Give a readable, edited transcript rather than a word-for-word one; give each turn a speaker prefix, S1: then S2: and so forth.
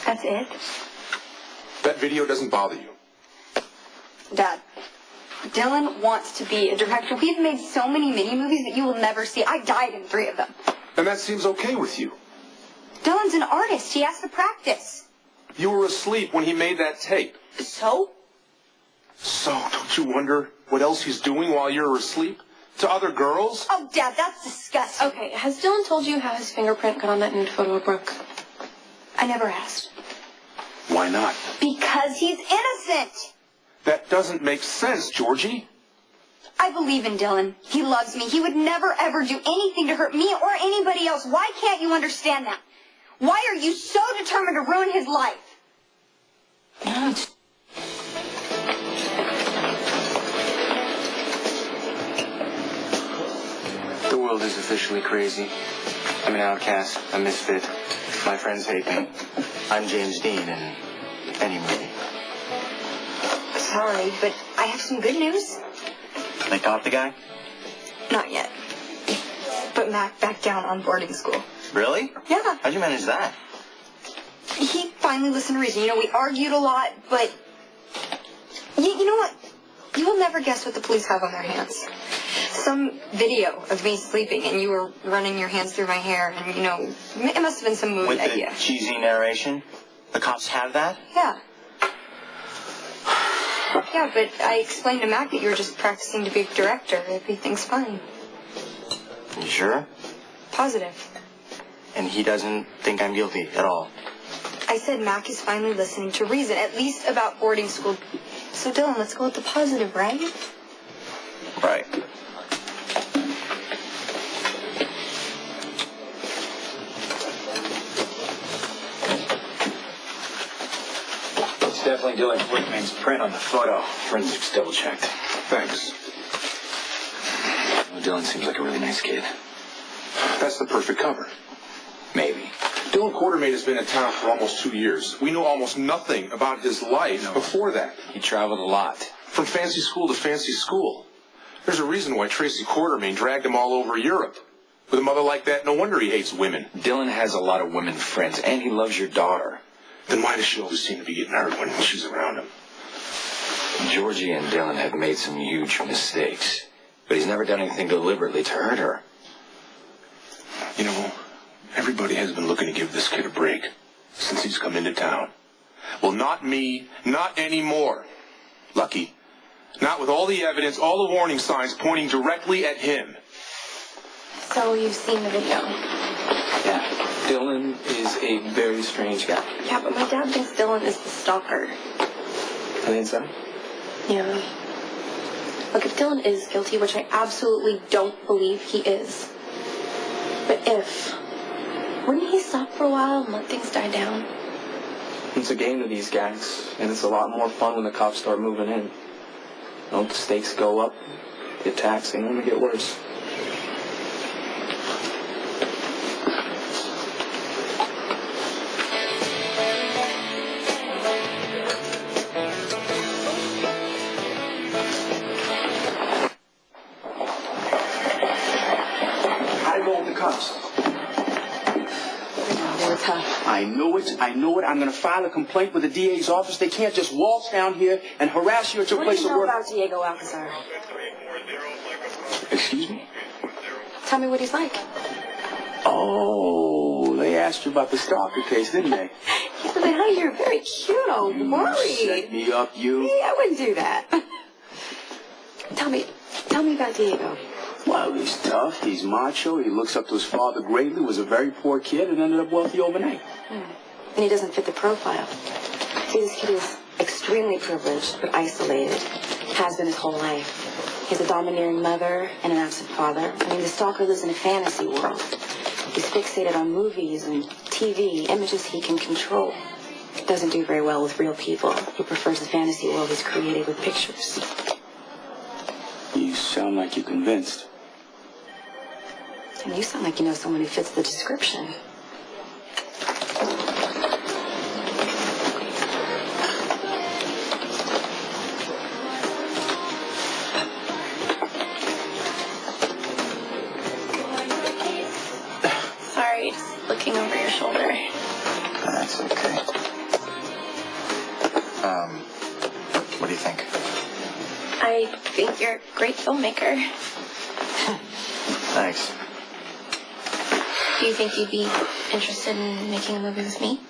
S1: That's it?
S2: That video doesn't bother you?
S1: Dad, Dillon wants to be a director. We've made so many mini-movies that you will never see. I died in 3 of them.
S2: And that seems okay with you?
S1: Dillon's an artist. He has to practice.
S2: You were asleep when he made that tape.
S1: So?
S2: So, don't you wonder what else he's doing while you're asleep? To other girls?
S1: Oh, Dad, that's disgusting.
S3: Okay, has Dillon told you how his fingerprint got on that nude photo of Brooke?
S1: I never asked.
S2: Why not?
S1: Because he's innocent.
S2: That doesn't make sense, Georgie.
S1: I believe in Dillon. He loves me. He would never, ever do anything to hurt me or anybody else. Why can't you understand that? Why are you so determined to ruin his life?
S4: The world is officially crazy. I'm an outcast, a misfit. My friends hate me. I'm James Dean in any movie.
S1: Sorry, but I have some good news.
S4: They caught the guy?
S1: Not yet. But Mac backed down on boarding school.
S4: Really?
S1: Yeah.
S4: How'd you manage that?
S1: He finally listened to reason. You know, we argued a lot, but... You know what? You will never guess what the police have on their hands. Some video of me sleeping and you were running your hands through my hair and, you know, it must have been some movie
S4: With
S1: idea.
S4: the cheesy narration? The cops have that?
S1: Yeah. Yeah, but I explained to Mac that you were just practicing to be a director. Everything's fine.
S4: You sure?
S1: Positive.
S4: And he doesn't think I'm guilty at all?
S1: I said Mac is finally listening to reason, at least about boarding school. So, Dillon, let's go with the positive, right?
S4: Right.
S5: It's definitely Dillon's workman's print on the photo. Forensics double-checked.
S2: Thanks.
S5: Well, Dillon seems like a really nice kid.
S2: That's the perfect cover.
S5: Maybe.
S2: Dillon Quartermain has been in town for almost 2 years. We know almost nothing about his life before that.
S5: He traveled a lot.
S2: From fancy school to fancy school. There's a reason why Tracy Quartermain dragged him all over Europe. With a mother like that, no wonder he hates women.
S5: Dillon has a lot of women friends, and he loves your daughter.
S2: Then why does she always seem to be getting hurt when she's around him?
S5: Georgie and Dillon have made some huge mistakes, but he's never done anything deliberately to hurt her.
S2: You know, everybody has been looking to give this kid a break since he's come into town. Well, not me, not anymore. Lucky. Not with all the evidence, all the warning signs pointing directly at him.
S3: So you've seen the video?
S6: Yeah, Dillon is a very strange guy.
S3: Yeah, but my dad thinks Dillon is the stalker.
S6: On the inside?
S3: Yeah. Look, if Dillon is guilty, which I absolutely don't believe he is, but if, wouldn't he stop for a while and let things die down?
S6: It's a game to these guys, and it's a lot more fun when the cops start moving in. Don't the stakes go up, the attacks, they only get worse.
S7: How'd it go with the cops?
S1: They were tough.
S7: I know it. I'm going to file a complaint with the DA's office. They can't just waltz down here and harass you at your
S1: What do
S7: place
S1: you
S7: of
S1: know
S7: work.
S1: about Diego Alcazar?
S7: Excuse me?
S3: Tell me what he's like.
S7: Oh, they asked you about the stalker case, didn't they?
S1: He said, "Oh, you're very cute. Don't
S7: Set
S1: worry."
S7: me up, you.
S1: Hey, I wouldn't do that. Tell me about Diego.
S7: Well, he's tough. He's macho. He looks up to his father greatly. Was a very poor kid and ended up wealthy overnight.
S1: And he doesn't fit the profile. See, this kid is extremely privileged, but isolated. Has been his whole life. He has a domineering mother and an absent father. I mean, the stalker lives in a fantasy world. He's fixated on movies and TV, images he can control. Doesn't do very well with real people. He prefers the fantasy world he's created with pictures.
S7: You sound like you're convinced.
S1: And you sound like you know someone who fits the description.
S3: Sorry, just looking over your shoulder.
S4: That's okay. What do you think?
S3: I think you're a great filmmaker.
S4: Thanks.
S3: Do you think you'd be interested in making a movie with me?